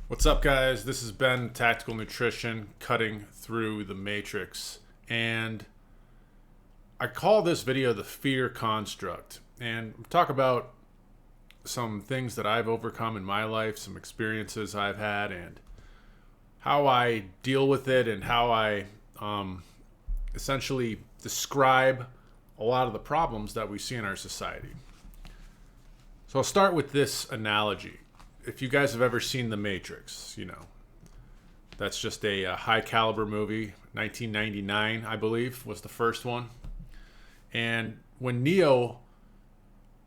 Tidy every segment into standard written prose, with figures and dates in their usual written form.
What's up, guys? This is Ben, Tactical Nutrition, cutting through the matrix. And I call this video the fear construct. And talk about some things that I've overcome in my life, some experiences I've had, and how I deal with it, and how I essentially describe a lot of the problems that we see in our society. So I'll start with this analogy. If you guys have ever seen The Matrix, that's just a high caliber movie. 1999, I believe, was the first one. And when Neo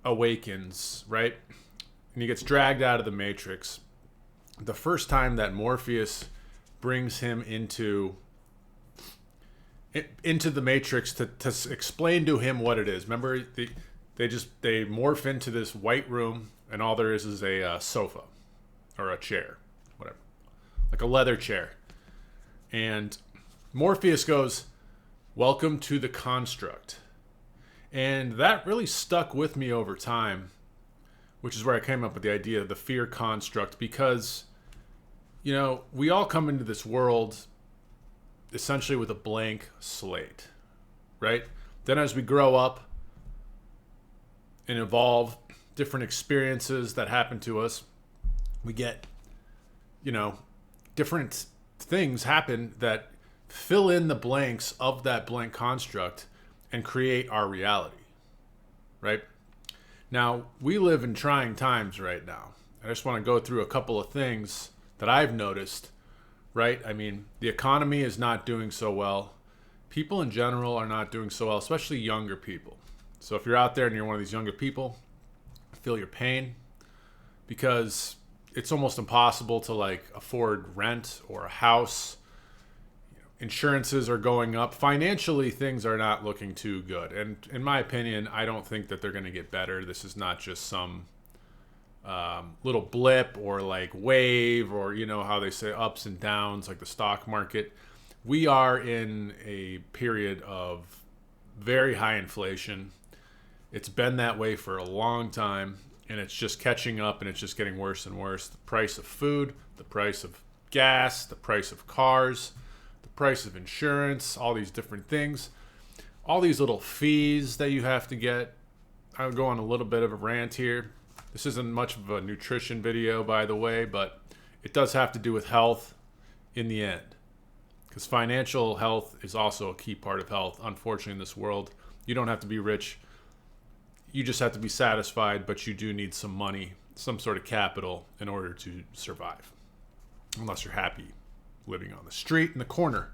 awakens, right, and he gets dragged out of the Matrix, the first time that Morpheus brings him into the Matrix to explain to him what it is. Remember, they morph into this white room, and all there is a sofa or a chair, whatever, like a leather chair. And Morpheus goes, "Welcome to the construct." And that really stuck with me over time, which is where I came up with the idea of the fear construct, because, we all come into this world essentially with a blank slate, right? Then as we grow up and evolve, different experiences that happen to us, we get, different things happen that fill in the blanks of that blank construct and create our reality, right? Now, we live in trying times right now. I just want to go through a couple of things that I've noticed, right? I mean, the economy is not doing so well. People in general are not doing so well, especially younger people. So if you're out there and you're one of these younger people, feel your pain, because it's almost impossible to afford rent or a house. Insurances are going up. Financially, things are not looking too good. And in my opinion, I don't think that they're going to get better. This is not just some little blip or wave, or how they say ups and downs, like the stock market. We are in a period of very high inflation. It's been that way for a long time, and it's just catching up, and it's just getting worse and worse. The price of food, the price of gas, the price of cars, the price of insurance, all these different things, all these little fees that you have to get. I'll go on a little bit of a rant here. This isn't much of a nutrition video, by the way, but it does have to do with health in the end, because financial health is also a key part of health. Unfortunately, in this world, you don't have to be rich. You just have to be satisfied, but you do need some money, some sort of capital, in order to survive, unless you're happy living on the street in the corner.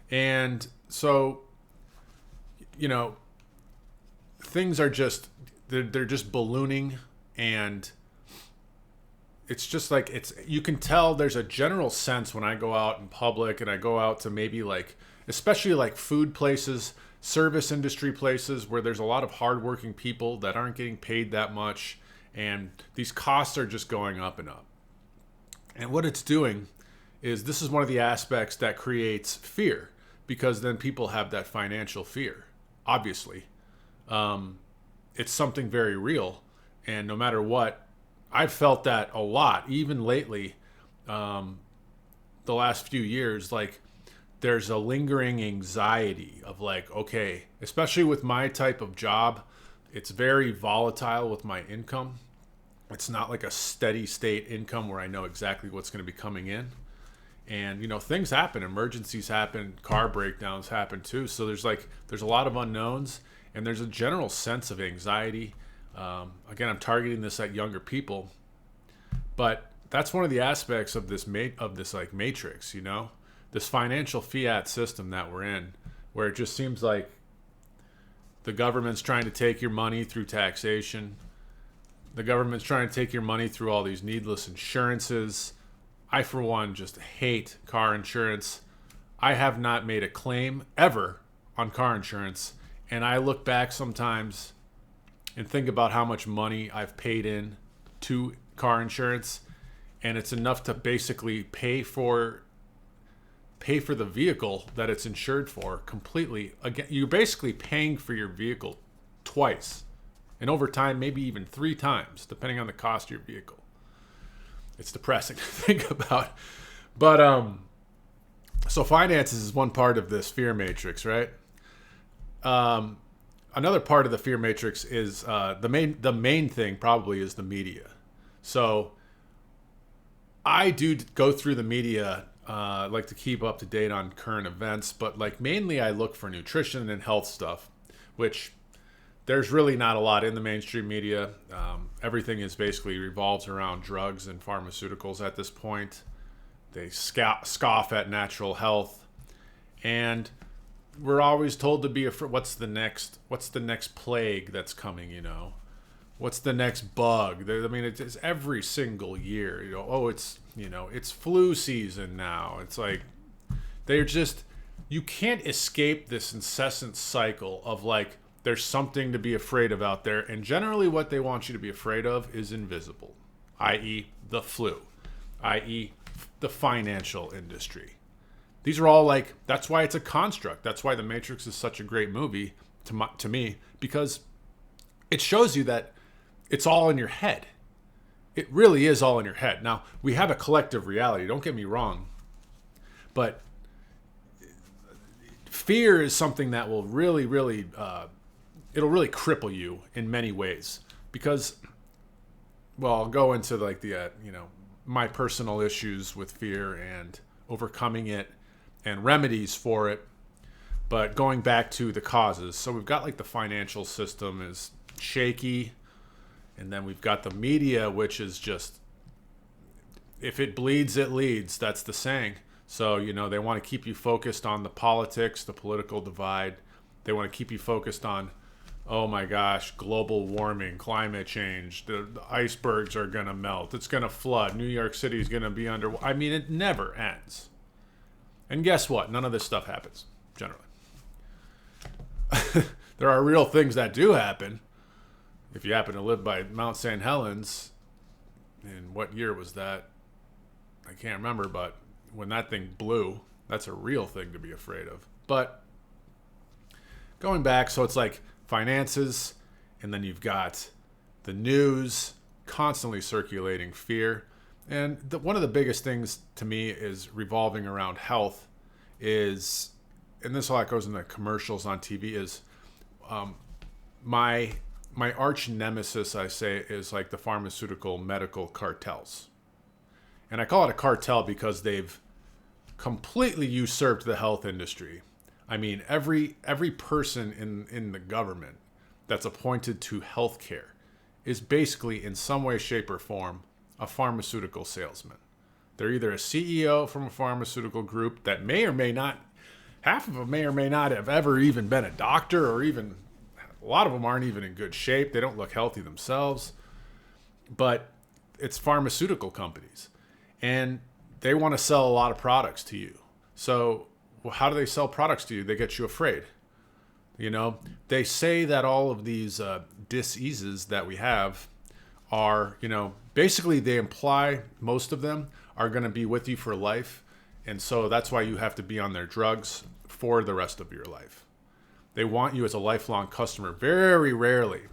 And so, things are just, they're just ballooning, and it's just you can tell there's a general sense when I go out in public, and I go out to maybe especially food places, service industry places, where there's a lot of hardworking people that aren't getting paid that much, and these costs are just going up and up. And what it's doing is, this is one of the aspects that creates fear, because then people have that financial fear. Obviously, it's something very real, and no matter what, I've felt that a lot, even lately, the last few years. There's a lingering anxiety of okay, especially with my type of job, it's very volatile with my income. It's not like a steady state income where I know exactly what's going to be coming in. And, things happen, emergencies happen, car breakdowns happen too. So there's a lot of unknowns, and there's a general sense of anxiety. Again, I'm targeting this at younger people, but that's one of the aspects of this matrix, this financial fiat system that we're in, where it just seems like the government's trying to take your money through taxation. The government's trying to take your money through all these needless insurances. I, for one, just hate car insurance. I have not made a claim ever on car insurance, and I look back sometimes and think about how much money I've paid in to car insurance, and it's enough to basically pay for the vehicle that it's insured for completely. Again, you're basically paying for your vehicle twice, and over time, maybe even 3 times, depending on the cost of your vehicle. It's depressing to think about. But so finances is one part of this fear matrix, right? Another part of the fear matrix is the main thing probably is the media. So I do go through the media, like to keep up to date on current events, but like mainly I look for nutrition and health stuff, which there's really not a lot in the mainstream media. Everything is basically revolves around drugs and pharmaceuticals at this point. They scoff at natural health, and we're always told to be afraid. What's the next plague that's coming? What's the next bug? I mean, it's every single year. It's flu season now. It's like you can't escape this incessant cycle of like there's something to be afraid of out there, and generally what they want you to be afraid of is invisible, i.e. the flu, i.e. the financial industry. These are all like, that's why it's a construct. That's why The Matrix is such a great movie to me, because it shows you that it's all in your head. It really is all in your head. Now, we have a collective reality, don't get me wrong, but fear is something that will really, really, it'll really cripple you in many ways. Because, well, I'll go into like the, my personal issues with fear and overcoming it and remedies for it. But going back to the causes, so we've got like the financial system is shaky, and then we've got the media, which is just, if it bleeds, it leads. That's the saying. So, they want to keep you focused on the politics, the political divide. They want to keep you focused on, oh my gosh, global warming, climate change, the icebergs are going to melt, it's going to flood, New York City is going to be under. I mean, it never ends. And guess what? None of this stuff happens, generally. There are real things that do happen. If you happen to live by Mount St. Helens, and what year was that? I can't remember, but when that thing blew, that's a real thing to be afraid of. But going back, so it's like finances, and then you've got the news constantly circulating fear. And one of the biggest things to me is revolving around health is, and this a lot goes into commercials on TV, is my arch nemesis, I say, is like the pharmaceutical medical cartels. And I call it a cartel because they've completely usurped the health industry. I mean, every person in the government that's appointed to healthcare is basically in some way, shape, or form a pharmaceutical salesman. They're either a CEO from a pharmaceutical group that may or may not, half of them may or may not have ever even been a doctor, or even a lot of them aren't even in good shape. They don't look healthy themselves. But it's pharmaceutical companies, and they want to sell a lot of products to you. So how do they sell products to you? They get you afraid. They say that all of these diseases that we have are, basically they imply most of them are going to be with you for life. And so that's why you have to be on their drugs for the rest of your life. They want you as a lifelong customer. Very rarely,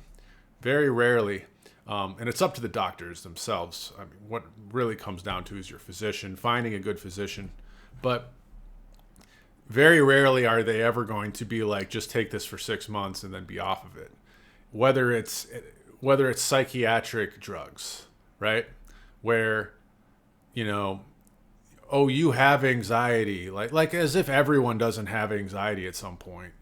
and it's up to the doctors themselves. I mean, what really comes down to is your physician, finding a good physician. But very rarely are they ever going to be like, just take this for 6 months and then be off of it. Whether it's psychiatric drugs, right? Where, oh, you have anxiety, like as if everyone doesn't have anxiety at some point.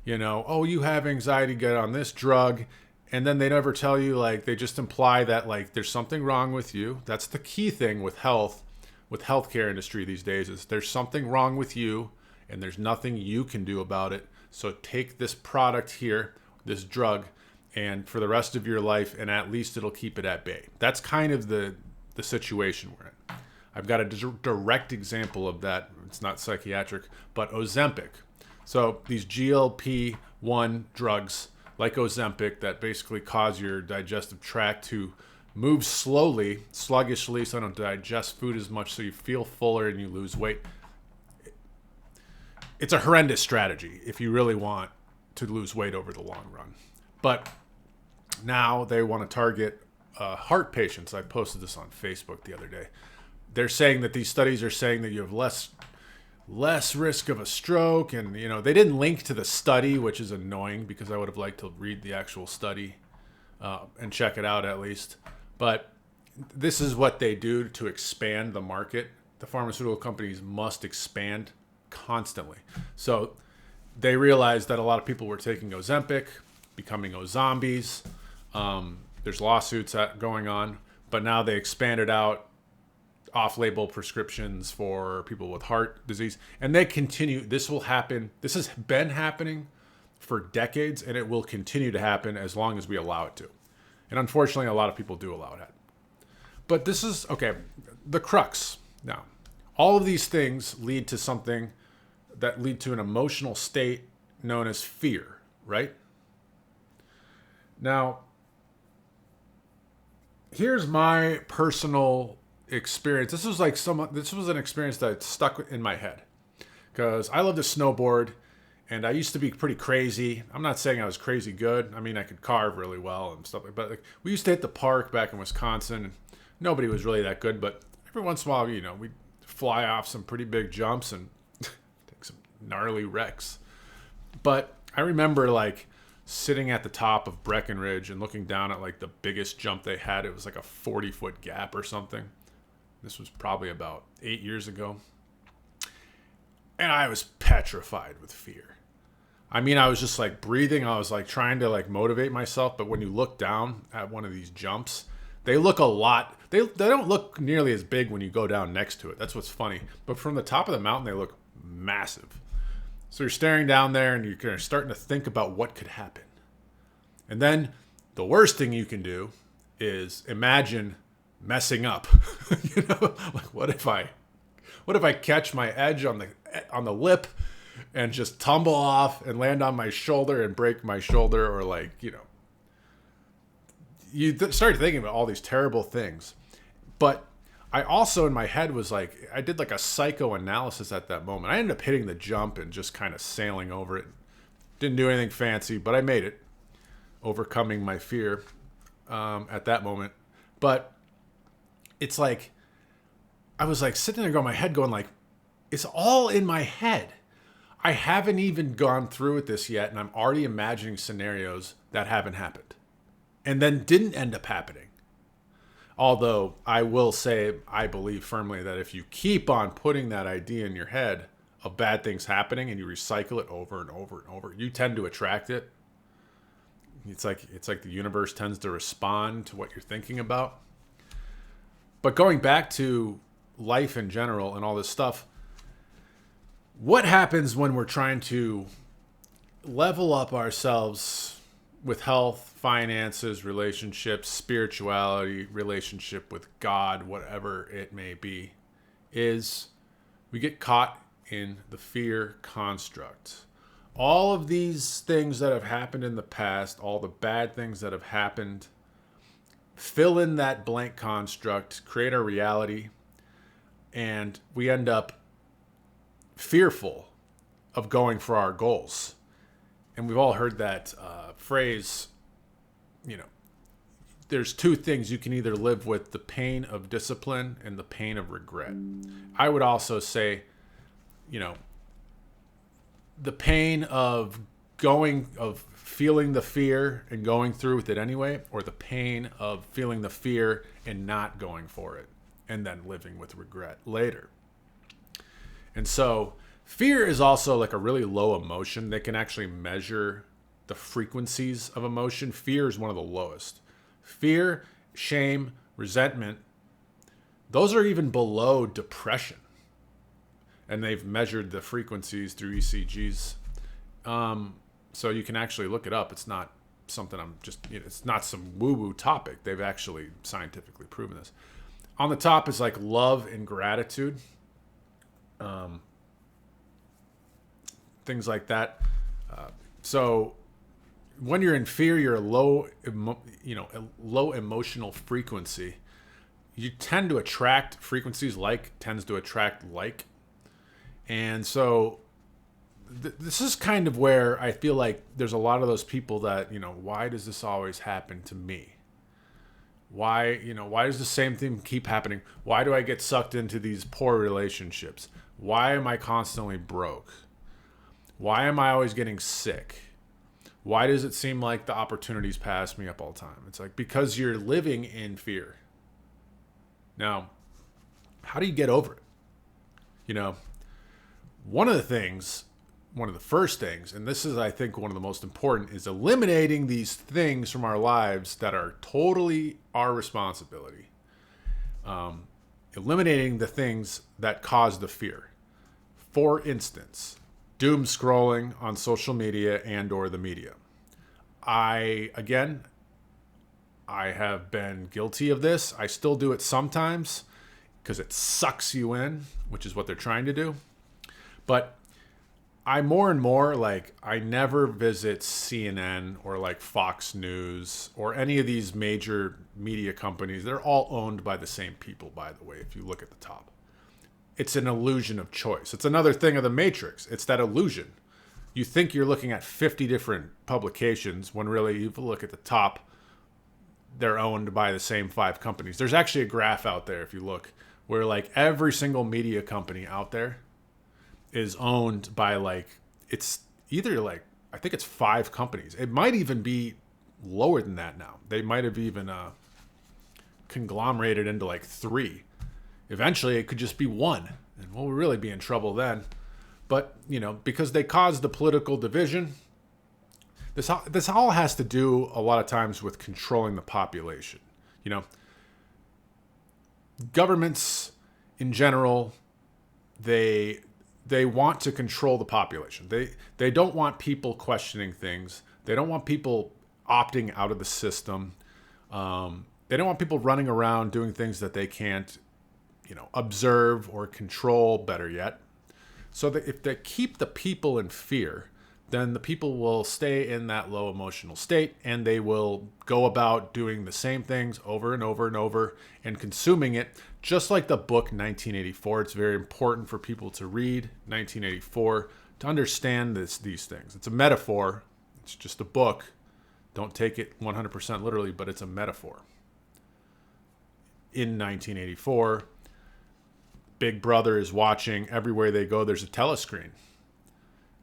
Oh, you have anxiety, get on this drug. And then they never tell you, like, they just imply that, like, there's something wrong with you. That's the key thing with healthcare industry these days, is there's something wrong with you and there's nothing you can do about it. So take this product here, this drug, and for the rest of your life, and at least it'll keep it at bay. That's kind of the situation we're in. I've got a direct example of that. It's not psychiatric, but Ozempic. So these GLP-1 drugs, like Ozempic, that basically cause your digestive tract to move slowly, sluggishly, so you don't digest food as much, so you feel fuller and you lose weight. It's a horrendous strategy if you really want to lose weight over the long run. But now they want to target heart patients. I posted this on Facebook the other day. They're saying that these studies are saying that you have less risk of a stroke, and they didn't link to the study, which is annoying because I would have liked to read the actual study and check it out at least. But this is what they do to expand the market. The pharmaceutical companies must expand constantly. So they realized that a lot of people were taking Ozempic, becoming Ozombies. There's lawsuits going on, but now they expanded out off-label prescriptions for people with heart disease, and they continue. This will happen. This has been happening for decades, and it will continue to happen as long as we allow it to. And unfortunately, a lot of people do allow that. But this is, okay, the crux. Now, all of these things lead to something that lead to an emotional state known as fear, right? Now, here's my personal experience. This was an experience that stuck in my head because I love to snowboard, and I used to be pretty crazy. I'm not saying I was crazy good. I mean, I could carve really well and stuff like that. But we used to hit the park back in Wisconsin, and nobody was really that good. But every once in a while, we'd fly off some pretty big jumps and take some gnarly wrecks. But I remember sitting at the top of Breckenridge and looking down at the biggest jump they had. It was like a 40-foot gap or something. This was probably about 8 years ago. And I was petrified with fear. I mean, I was just breathing. I was trying to motivate myself. But when you look down at one of these jumps, they look a lot. They don't look nearly as big when you go down next to it. That's what's funny. But from the top of the mountain, they look massive. So you're staring down there and you're starting to think about what could happen. And then the worst thing you can do is imagine messing up. What if I catch my edge on the lip and just tumble off and land on my shoulder and break my shoulder, or you start thinking about all these terrible things. But I also in my head was I did a psychoanalysis at that moment. I ended up hitting the jump and just kind of sailing over it. Didn't do anything fancy, but I made it, overcoming my fear at that moment. But it's I was sitting there going, my head going it's all in my head. I haven't even gone through with this yet, and I'm already imagining scenarios that haven't happened and then didn't end up happening. Although I will say, I believe firmly that if you keep on putting that idea in your head of bad things happening and you recycle it over and over and over, you tend to attract it. It's like the universe tends to respond to what you're thinking about. But going back to life in general and all this stuff, what happens when we're trying to level up ourselves with health, finances, relationships, spirituality, relationship with God, whatever it may be, is we get caught in the fear construct. All of these things that have happened in the past, all the bad things that have happened, fill in that blank construct, create our reality, and we end up fearful of going for our goals. And we've all heard that phrase, there's two things. You can either live with the pain of discipline and the pain of regret. I would also say, the pain of feeling the fear and going through with it anyway, or the pain of feeling the fear and not going for it and then living with regret later. And so fear is also a really low emotion. They can actually measure the frequencies of emotion. Fear is one of the lowest. Fear, shame, resentment, those are even below depression. And they've measured the frequencies through ECGs. So you can actually look it up. It's not something it's not some woo-woo topic. They've actually scientifically proven this. On the top is love and gratitude. Things like that. So when you're in fear, you're a low emotional frequency. You tend to attract frequencies tends to attract like. And so this is kind of where I feel there's a lot of those people that, why does this always happen to me? Why does the same thing keep happening? Why do I get sucked into these poor relationships? Why am I constantly broke? Why am I always getting sick? Why does it seem like the opportunities pass me up all the time? It's like, because you're living in fear. Now, how do you get over it? One of the first things, and this is, I think, one of the most important, is eliminating these things from our lives that are totally our responsibility. Eliminating the things that cause the fear. For instance, doom scrolling on social media and or the media. I have been guilty of this. I still do it sometimes because it sucks you in, which is what they're trying to do. But I more and more, I never visit CNN or Fox News or any of these major media companies. They're all owned by the same people, by the way, if you look at the top. It's an illusion of choice. It's another thing of the Matrix. It's that illusion. You think you're looking at 50 different publications when really, if you look at the top, they're owned by the same 5 companies. There's actually a graph out there, if you look, where every single media company out there is owned by it's either I think it's 5 companies. It might even be lower than that now. They might have even conglomerated into 3. Eventually it could just be 1, and we'll really be in trouble then. But because they caused the political division, this all has to do a lot of times with controlling the population. Governments in general, they want to control the population. They don't want people questioning things. They don't want people opting out of the system. They don't want people running around doing things that they can't, observe or control, better yet. So that if they keep the people in fear, then the people will stay in that low emotional state, and they will go about doing the same things over and over and over and consuming it. Just like the book 1984, it's very important for people to read 1984 to understand these things. It's a metaphor. It's just a book. Don't take it 100% literally, but it's a metaphor. In 1984, Big Brother is watching. Everywhere they go, there's a telescreen.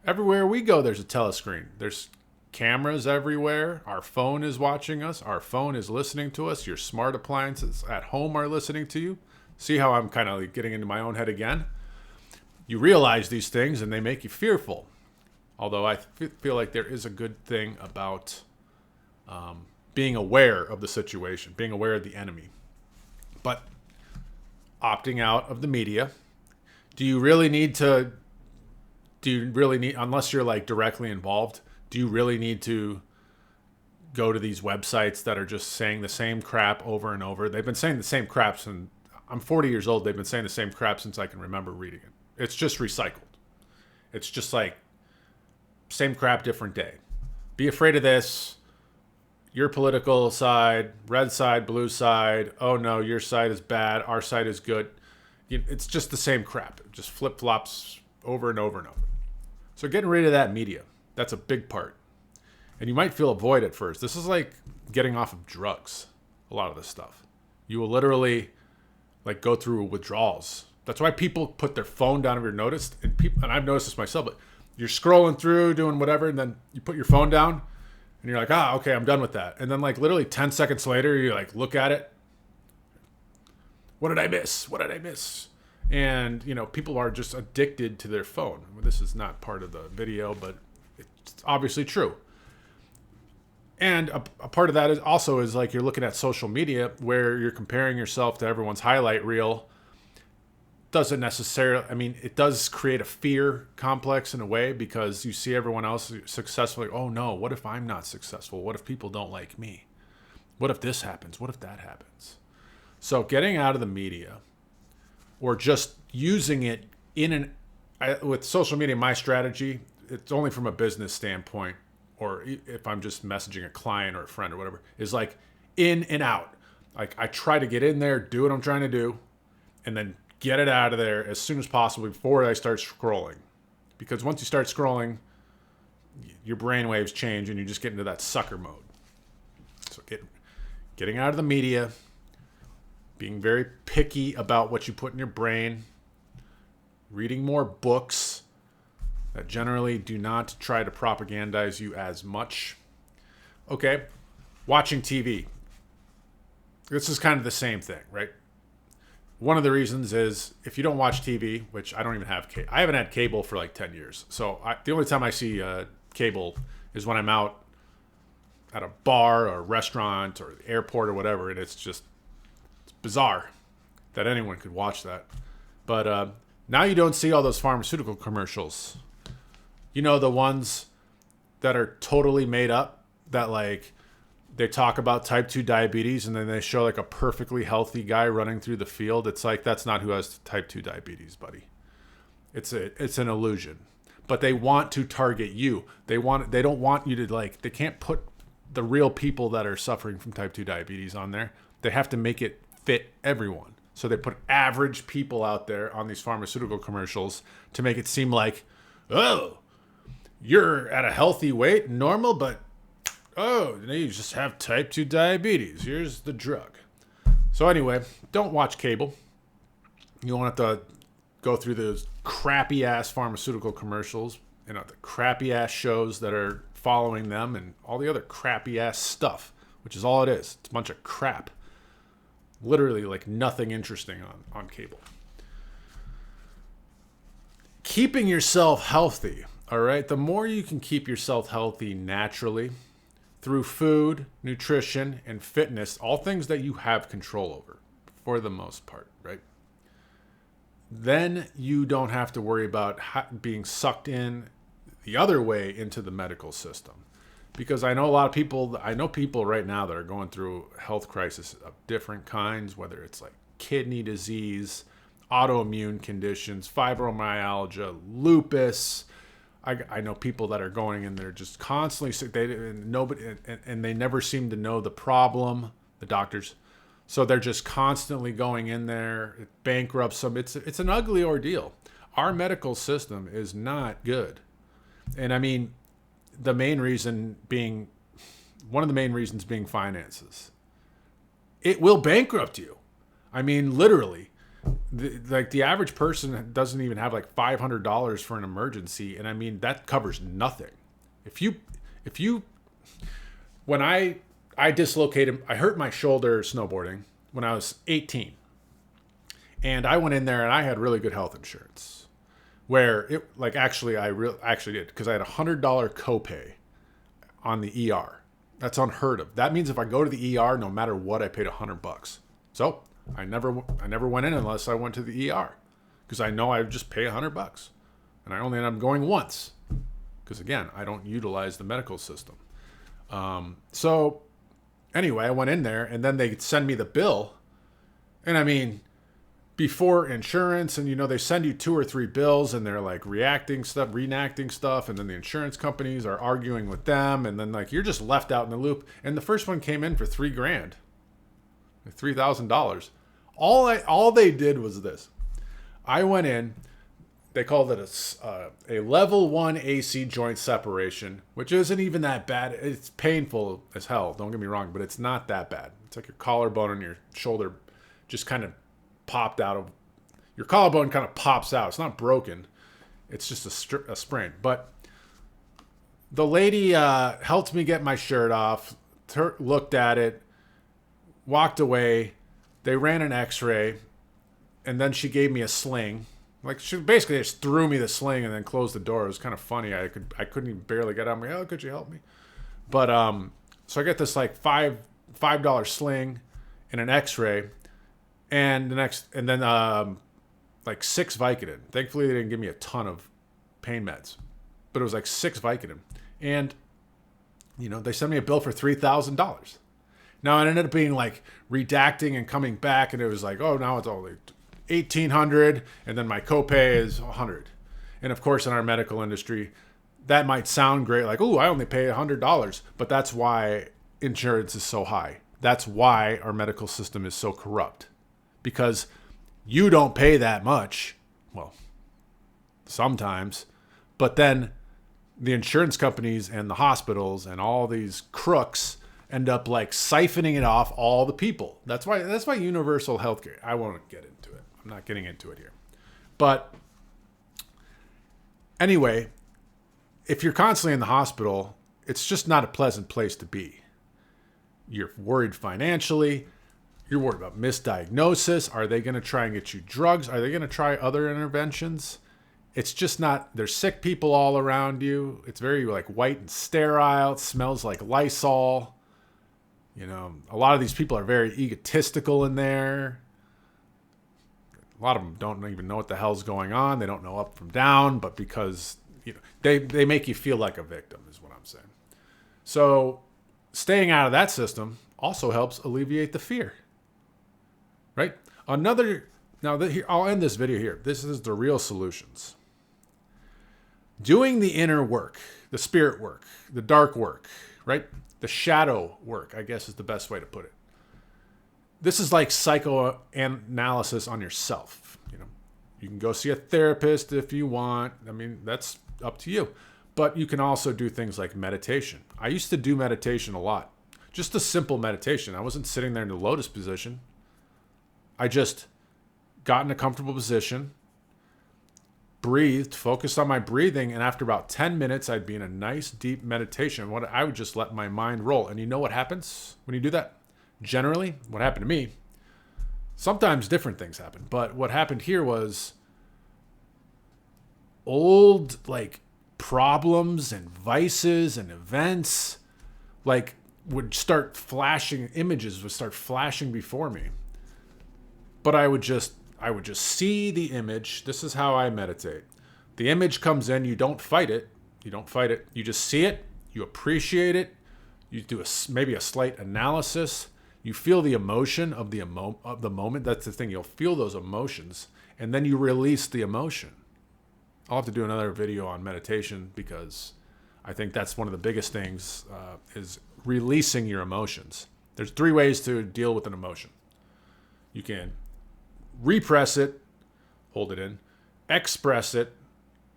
Everywhere we go, there's a telescreen. There's cameras everywhere. Our phone is watching us. Our phone is listening to us. Your smart appliances at home are listening to you. See how I'm kind of getting into my own head again? You realize these things and they make you fearful. Although I feel like there is a good thing about being aware of the situation, being aware of the enemy. But opting out of the media, do you really need, unless you're directly involved, do you really need to go to these websites that are just saying the same crap over and over? They've been saying the same crap since, I'm 40 years old. They've been saying the same crap since I can remember reading it. It's just recycled. It's just same crap, different day. Be afraid of this. Your political side, red side, blue side. Oh no, your side is bad. Our side is good. It's just the same crap. It just flip-flops over and over and over. So getting rid of that media, that's a big part. And you might feel a void at first. This is like getting off of drugs, a lot of this stuff. You will literally go through withdrawals. That's why people put their phone down, if you're noticed. And I've noticed this myself, but you're scrolling through, doing whatever, and then you put your phone down, and you're like, okay, I'm done with that. And then literally 10 seconds later, you look at it. What did I miss? What did I miss? And, people are just addicted to their phone. Well, this is not part of the video, but it's obviously true. And a part of that is also you're looking at social media where you're comparing yourself to everyone's highlight reel. Doesn't necessarily, it does create a fear complex in a way because you see everyone else successfully. Oh no, what if I'm not successful? What if people don't like me? What if this happens? What if that happens? So getting out of the media or just using it with social media, my strategy, it's only from a business standpoint, or if I'm just messaging a client or a friend or whatever, is in and out. I try to get in there, do what I'm trying to do, and then get it out of there as soon as possible before I start scrolling. Because once you start scrolling, your brain waves change and you just get into that sucker mode. So getting out of the media, being very picky about what you put in your brain, reading more books that generally do not try to propagandize you as much. Okay, watching TV. This is kind of the same thing, right? One of the reasons is if you don't watch TV, which I don't even have cable. I haven't had cable for like 10 years. So the only time I see cable is when I'm out at a bar or a restaurant or the airport or whatever. And it's bizarre that anyone could watch that. But now you don't see all those pharmaceutical commercials. You know, the ones that are totally made up, that like they talk about type 2 diabetes and then they show like a perfectly healthy guy running through the field. It's like, that's not who has type 2 diabetes, buddy. It's an illusion. But they want to target you. They don't want you to like, they can't put the real people that are suffering from type 2 diabetes on there. They have to make it fit everyone. So they put average people out there on these pharmaceutical commercials to make it seem like, oh, you're at a healthy weight, normal, but oh, you just have type 2 diabetes. Here's the drug. So anyway, don't watch cable. You don't have to go through those crappy ass pharmaceutical commercials, the crappy ass shows that are following them and all the other crappy ass stuff, which is all it is. It's a bunch of crap. Literally like nothing interesting on cable. Keeping yourself healthy, all right? The more you can keep yourself healthy naturally, through food, nutrition, and fitness, all things that you have control over for the most part, right? Then you don't have to worry about being sucked in the other way into the medical system. Because I know people right now that are going through health crisis of different kinds, whether it's like kidney disease, autoimmune conditions, fibromyalgia, lupus. I know people that are going in there just constantly sick. And they never seem to know the problem, the doctors. So they're just constantly going in there. It bankrupts them. It's an ugly ordeal. Our medical system is not good. And I mean, one of the main reasons being finances. It will bankrupt you. I mean, literally. The average person doesn't even have like $500 for an emergency, and I mean that covers nothing. When I dislocated, I hurt my shoulder snowboarding when I was 18, and I went in there and I had really good health insurance, where it like I actually did, because I had $100 copay on the ER. That's unheard of. That means if I go to the ER, no matter what, I paid $100. So I never went in unless I went to the ER, because I know I would just pay $100, and I only end up going once, because again, I don't utilize the medical system. So anyway, I went in there, and then they send me the bill, and I mean, before insurance, and they send you 2 or 3 bills, and they're like reenacting stuff, and then the insurance companies are arguing with them, and then like you're just left out in the loop. And the first one came in for $3,000, $3,000. All they did was this. I went in. They called it a level 1 AC joint separation, which isn't even that bad. It's painful as hell. Don't get me wrong, but it's not that bad. It's like your collarbone and your shoulder just kind of popped out of your collarbone. Kind of pops out. It's not broken. It's just a sprain. But the lady helped me get my shirt off. Looked at it. Walked away. They ran an x-ray, and then she gave me a sling. Like, she basically just threw me the sling and then closed the door. It was kind of funny. I couldn't even barely get out. I'm like, oh, could you help me? But so I get this like $5 sling and an x-ray, and then like 6 Vicodin. Thankfully they didn't give me a ton of pain meds, but it was like 6 Vicodin. And they sent me a bill for $3,000. Now it ended up being like redacting and coming back, and it was like, oh, now it's only $1,800, and then my copay is $100. And of course, in our medical industry, that might sound great, like, oh, I only pay $100, but that's why insurance is so high. That's why our medical system is so corrupt, because you don't pay that much. Well, sometimes, but then the insurance companies and the hospitals and all these crooks end up like siphoning it off all the people. That's why universal healthcare. I won't get into it. I'm not getting into it here. But anyway, if you're constantly in the hospital, it's just not a pleasant place to be. You're worried financially. You're worried about misdiagnosis. Are they going to try and get you drugs? Are they going to try other interventions? It's just not, there's sick people all around you. It's very like white and sterile. It smells like Lysol. You know, a lot of these people are very egotistical in there. A lot of them don't even know what the hell's going on. They don't know up from down, but because, you know, they make you feel like a victim is what I'm saying. So staying out of that system also helps alleviate the fear, right? I'll end this video here. This is the real solutions. Doing the inner work, the spirit work, the dark work, right? The shadow work, I guess is the best way to put it. This is like psychoanalysis on yourself. You know, you can go see a therapist if you want. I mean, that's up to you. But you can also do things like meditation. I used to do meditation a lot. Just a simple meditation. I wasn't sitting there in the lotus position. I just got in a comfortable position, breathed, focused on my breathing, and after about 10 minutes, I'd be in a nice, deep meditation. I would just let my mind roll. And you know what happens when you do that? Generally, what happened to me, sometimes different things happen. But what happened here was old, like, problems and vices and events, like, would start flashing, images would start flashing before me. But I would just see the image. This is how I meditate. The image comes in. You don't fight it. You just see it. You appreciate it. You do maybe a slight analysis. You feel the emotion of the moment. That's the thing. You'll feel those emotions. And then you release the emotion. I'll have to do another video on meditation because I think that's one of the biggest things is releasing your emotions. There's 3 ways to deal with an emotion. You can repress it, hold it in, express it,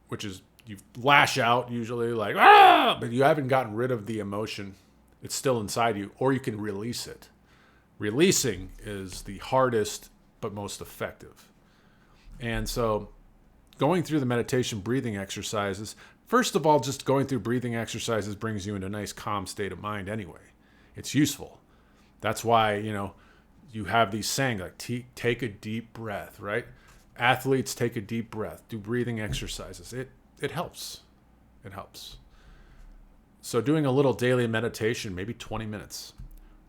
which is you lash out usually like, ah, but you haven't gotten rid of the emotion. It's still inside you, or you can release it. Releasing is the hardest but most effective. And so going through the meditation breathing exercises, first of all, just going through breathing exercises brings you into a nice calm state of mind anyway. It's useful. That's why, you know, you have these saying like take a deep breath, right? Athletes take a deep breath, do breathing exercises. It helps. It helps. So doing a little daily meditation, maybe 20 minutes.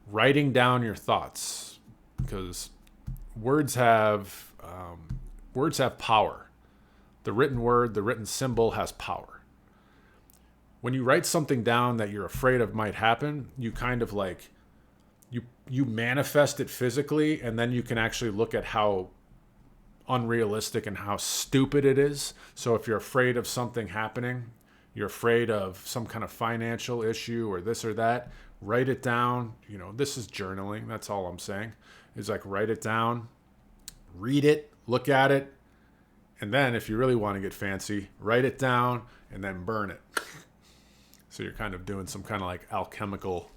Writing down your thoughts, because words have power. The written word, the written symbol has power. When you write something down that you're afraid of might happen, you kind of like, you manifest it physically, and then you can actually look at how unrealistic and how stupid it is. So if you're afraid of something happening, you're afraid of some kind of financial issue or this or that, write it down. You know, this is journaling. That's all I'm saying. It's like write it down, read it, look at it, and then if you really want to get fancy, write it down and then burn it. So you're kind of doing some kind of like alchemical,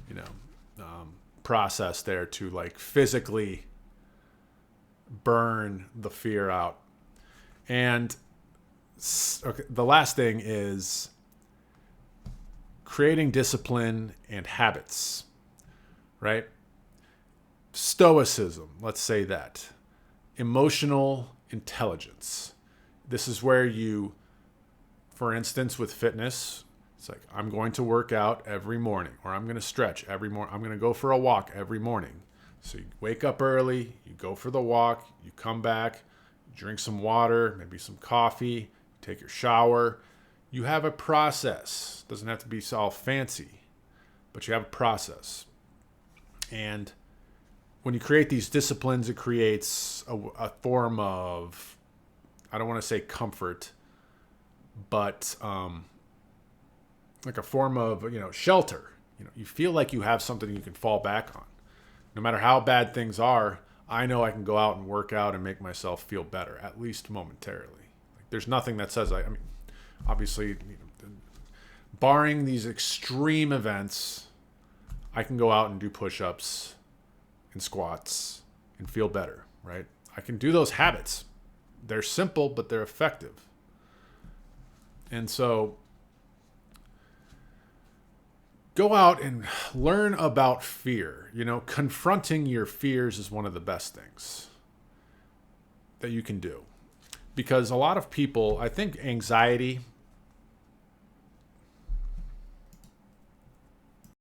you know, process there to like physically burn the fear out. And okay, the last thing is creating discipline and habits, right? Stoicism, let's say that. Emotional intelligence. This is where you, for instance, with fitness, it's like, I'm going to work out every morning, or I'm going to stretch every morning. I'm going to go for a walk every morning. So you wake up early, you go for the walk, you come back, drink some water, maybe some coffee, take your shower. You have a process. It doesn't have to be all fancy, but you have a process. And when you create these disciplines, it creates a form of, I don't want to say comfort, but like a form of, you know, shelter. You know, you feel like you have something you can fall back on. No matter how bad things are, I know I can go out and work out and make myself feel better, at least momentarily. Like, there's nothing that says, I mean, obviously, you know, barring these extreme events, I can go out and do push-ups and squats and feel better, right? I can do those habits. They're simple, but they're effective. And so go out and learn about fear. Confronting your fears is one of the best things that you can do. Because a lot of people, I think anxiety